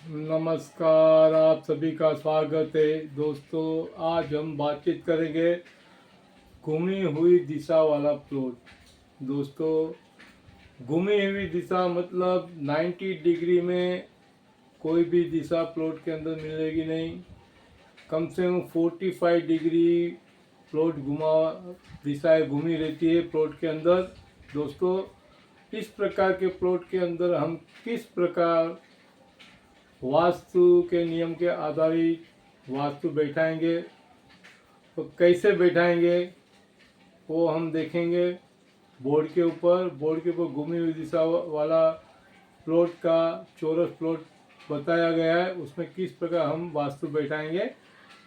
नमस्कार, आप सभी का स्वागत है दोस्तों। आज हम बातचीत करेंगे घूमी हुई दिशा वाला प्लॉट। दोस्तों, घूमी हुई दिशा मतलब 90 डिग्री में कोई भी दिशा प्लॉट के अंदर मिलेगी नहीं। कम से कम 45 डिग्री प्लॉट घुमा दिशाएं घूमी रहती है प्लॉट के अंदर। दोस्तों, इस प्रकार के प्लॉट के अंदर हम किस प्रकार वास्तु के नियम के आधारित वास्तु बैठाएंगे, तो कैसे बैठाएंगे वो हम देखेंगे। बोर्ड के ऊपर घूमी हुई दिशा वाला प्लॉट का चौरस प्लॉट बताया गया है, उसमें किस प्रकार हम वास्तु बैठाएंगे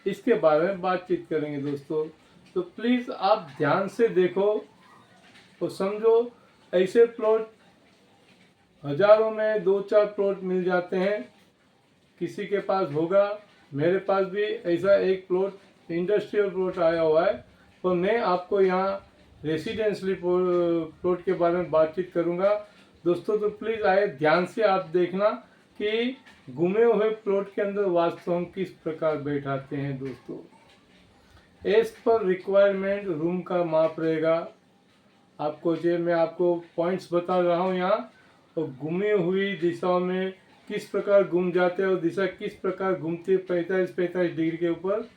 इसके बारे में बातचीत करेंगे दोस्तों। तो प्लीज़ आप ध्यान से देखो और समझो। ऐसे प्लॉट हजारों में 2-4 प्लॉट मिल जाते हैं, किसी के पास होगा। मेरे पास भी ऐसा एक प्लॉट इंडस्ट्रियल प्लॉट आया हुआ है, तो मैं आपको यहाँ रेसिडेंशियली प्लॉट के बारे में बातचीत करूँगा दोस्तों। तो प्लीज़ आए ध्यान से आप देखना कि घूमे हुए प्लॉट के अंदर वास्तु हम किस प्रकार बैठाते हैं दोस्तों। एज पर रिक्वायरमेंट रूम का माप रहेगा। आपको जो मैं आपको पॉइंट्स बता रहा हूँ यहाँ, तो घूमी हुई दिशाओं में किस प्रकार घूम जाते हैं और दिशा किस प्रकार घूमती है 45 डिग्री के ऊपर,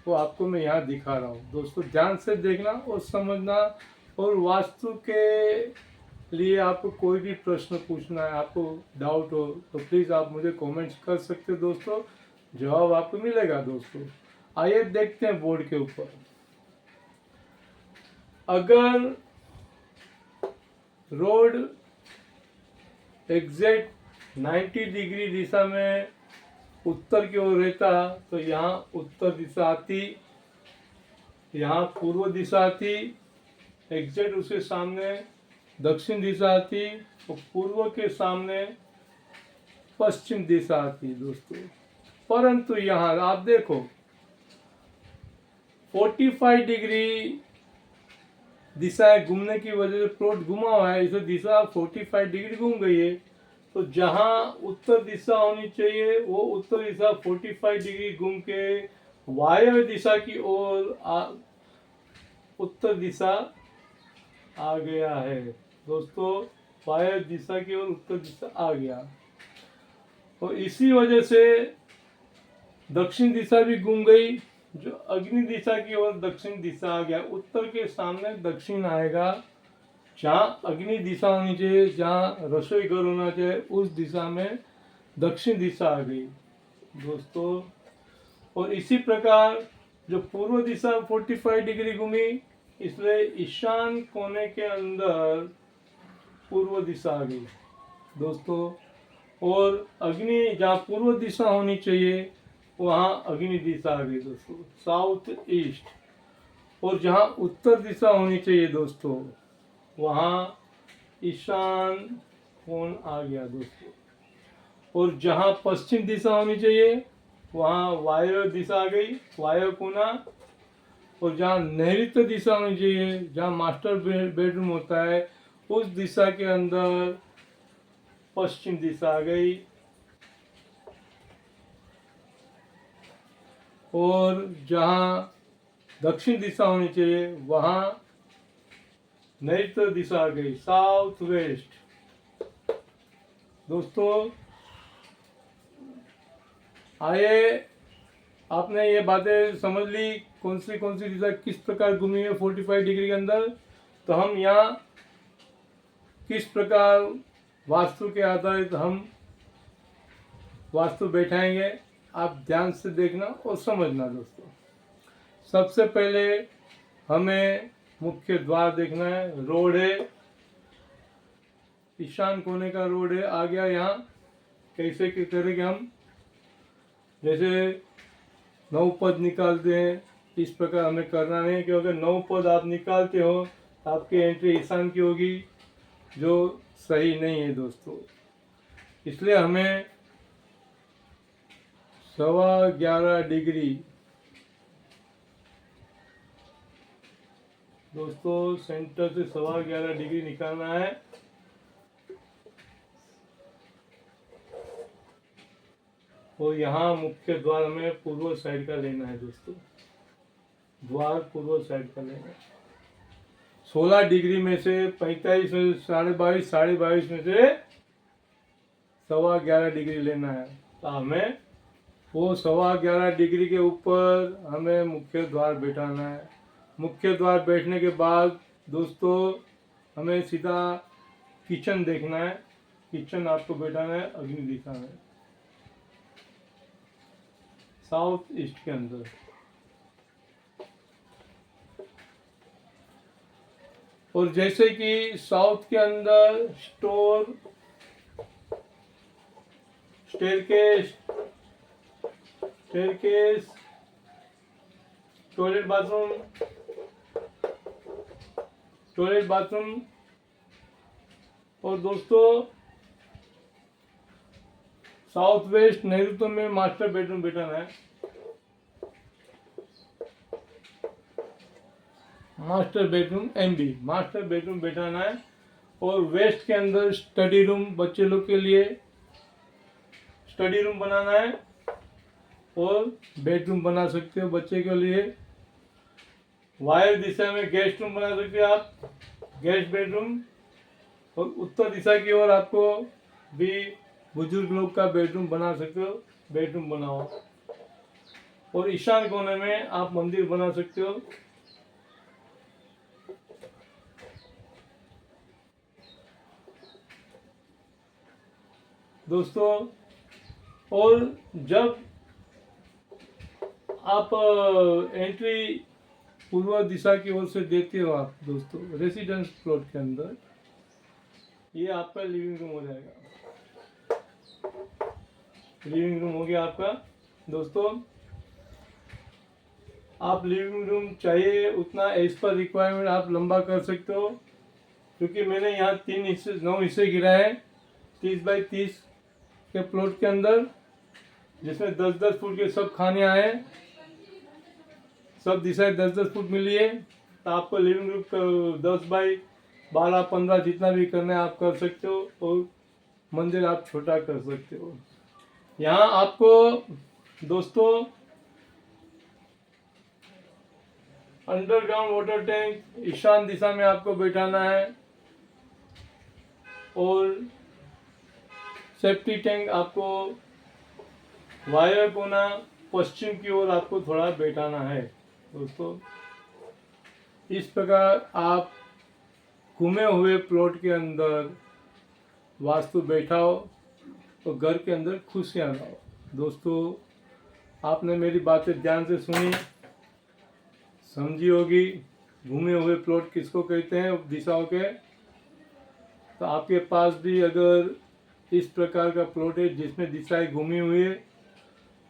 वो आपको मैं यहाँ दिखा रहा हूँ दोस्तों। ध्यान से देखना और समझना। और वास्तु के लिए आपको कोई भी प्रश्न पूछना है, आपको डाउट हो, तो प्लीज़ आप मुझे कमेंट्स कर सकते हो दोस्तों, जवाब आपको मिलेगा दोस्तों। आइए देखते हैं बोर्ड के ऊपर। अगर रोड एग्जैक्ट 90 डिग्री दिशा में उत्तर की ओर रहता तो यहाँ उत्तर दिशा आती, यहाँ पूर्व दिशा आती, एग्जैक्ट उसके सामने दक्षिण दिशा आती और पूर्व के सामने पश्चिम दिशा आती दोस्तों। परंतु यहाँ आप देखो 45 डिग्री दिशाएं घूमने की वजह से प्लॉट घुमा हुआ है, इसे दिशा 45 डिग्री घूम गई है। तो जहां उत्तर दिशा होनी चाहिए वो उत्तर दिशा 45 डिग्री घूम के वायव्य दिशा की ओर उत्तर दिशा आ गया है दोस्तों। वायव्य दिशा की ओर उत्तर दिशा आ गया, और इसी वजह से दक्षिण दिशा भी घूम गई, जो अग्नि दिशा की ओर दक्षिण दिशा आ गया। उत्तर के सामने दक्षिण आएगा, जहाँ अग्नि दिशा होनी चाहिए, जहाँ रसोई घर होना चाहिए, उस दिशा में दक्षिण दिशा आ गई दोस्तों। और इसी प्रकार जो पूर्व दिशा 45 डिग्री घूमी, इसलिए ईशान कोने के अंदर पूर्व दिशा आ गई दोस्तों। और अग्नि जहाँ पूर्व दिशा होनी चाहिए वहाँ अग्नि दिशा आ गई दोस्तों, साउथ ईस्ट। और जहाँ उत्तर दिशा होनी चाहिए दोस्तों वहाँ ईशान कोण आ गया दोस्तों। और जहाँ पश्चिम दिशा होनी चाहिए वहाँ वायव्य दिशा आ गई, वायव्य कोना। और जहाँ नैऋत्य दिशा होनी चाहिए, जहाँ मास्टर बेडरूम होता है, उस दिशा के अंदर पश्चिम दिशा आ गई। और जहाँ दक्षिण दिशा होनी चाहिए वहाँ नैऋत्य दिशा आ गई, साउथ वेस्ट दोस्तों। आइए, आपने ये बातें समझ ली कौन सी दिशा किस प्रकार घूमी है 45 डिग्री के अंदर। तो हम यहाँ किस प्रकार वास्तु के आधारित हम वास्तु बैठाएंगे, आप ध्यान से देखना और समझना दोस्तों। सबसे पहले हमें मुख्य द्वार देखना है। रोड है, ईशान कोने का रोड है, आ गया यहाँ। कैसे करेंगे हम, जैसे 9 पद निकालते हैं, इस प्रकार हमें करना नहीं, क्योंकि 9 पद आप निकालते हो आपकी एंट्री ईशान की होगी, जो सही नहीं है दोस्तों। इसलिए हमें 11.25 डिग्री दोस्तों, सेंटर से 11.25 डिग्री निकालना है। और यहाँ मुख्य द्वार हमें पूर्व साइड का लेना है दोस्तों, द्वार पूर्व साइड का लेना है। 16 डिग्री में से 45 में से 22.5, 22.5 में से 11.25 डिग्री लेना है। तो हमें वो 11.25 डिग्री के ऊपर हमें मुख्य द्वार बैठाना है। मुख्य द्वार बैठने के बाद दोस्तों हमें सीधा किचन देखना है। किचन आपको बैठाना है अग्नि दिशा में, साउथ ईस्ट के अंदर। और जैसे कि साउथ के अंदर स्टोर, स्टेयरकेस, टॉयलेट बाथरूम और दोस्तों साउथ वेस्ट नैऋत्य में मास्टर बेडरूम बैठाना है। मास्टर बेडरूम बैठाना है। और वेस्ट के अंदर स्टडी रूम, बच्चे लोग के लिए स्टडी रूम बनाना है और बेडरूम बना सकते हो बच्चे के लिए। वायव्य दिशा में गेस्ट रूम बना सकते हो आप, गेस्ट बेडरूम। और उत्तर दिशा की ओर आपको भी बुजुर्ग लोग का बेडरूम बना सकते हो, बेडरूम बनाओ। और ईशान कोने में आप मंदिर बना सकते हो। दोस्तों और जब आप एंट्री पूर्व दिशा की ओर से देते हो आप दोस्तों रेसिडेंस प्लॉट के अंदर, ये आपका लिविंग रूम हो जाएगा। लिविंग रूम हो गया आपका दोस्तों। आप लिविंग रूम चाहिए उतना एज पर रिक्वायरमेंट आप लंबा कर सकते हो, क्योंकि मैंने यहाँ 9 हिस्से गिराए हैं 30 बाई 30 के प्लॉट के अंदर, जिसमें 10-10 फुट के सब खाने आए, सब दिशाएं 10-10 फुट मिली है। तो आपको लिविंग रूम 10 बाई 12, 15 जितना भी करना है आप कर सकते हो। और मंदिर आप छोटा कर सकते हो। यहाँ आपको दोस्तों अंडरग्राउंड वाटर टैंक ईशान दिशा में आपको बैठाना है। और सेफ्टी टैंक आपको वायव्य कोना पश्चिम की ओर आपको थोड़ा बैठाना है दोस्तों। इस प्रकार आप घूमे हुए प्लॉट के अंदर वास्तु बैठाओ तो घर के अंदर खुशियाँ लाओ। दोस्तों आपने मेरी बातें ध्यान से सुनी, समझी होगी। घूमे हुए प्लॉट किसको कहते हैं दिशाओं के। तो आपके पास भी अगर इस प्रकार का प्लॉट है जिसमें दिशाएं घूमी हुई है,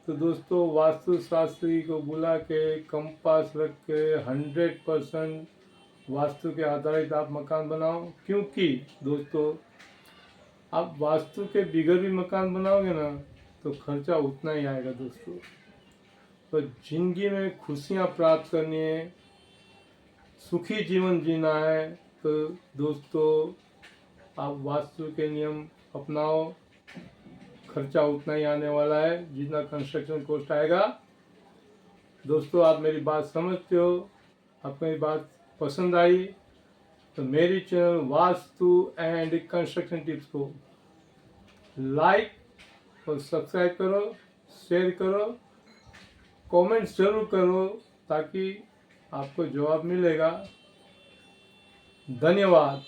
तो दोस्तों वास्तु शास्त्री को बुला के कंपास रख के 100% वास्तु के आधारित आप मकान बनाओ। क्योंकि दोस्तों आप वास्तु के बिगड़ भी मकान बनाओगे ना तो खर्चा उतना ही आएगा दोस्तों। तो जिंदगी में खुशियाँ प्राप्त करनी है, सुखी जीवन जीना है, तो दोस्तों आप वास्तु के नियम अपनाओ। खर्चा उतना ही आने वाला है जितना कंस्ट्रक्शन कॉस्ट आएगा। दोस्तों आप मेरी बात समझते हो, आपको मेरी बात पसंद आई तो मेरी channel vastu and construction tips को लाइक और सब्सक्राइब करो, शेयर करो, कमेंट्स जरूर करो ताकि आपको जवाब मिलेगा। धन्यवाद।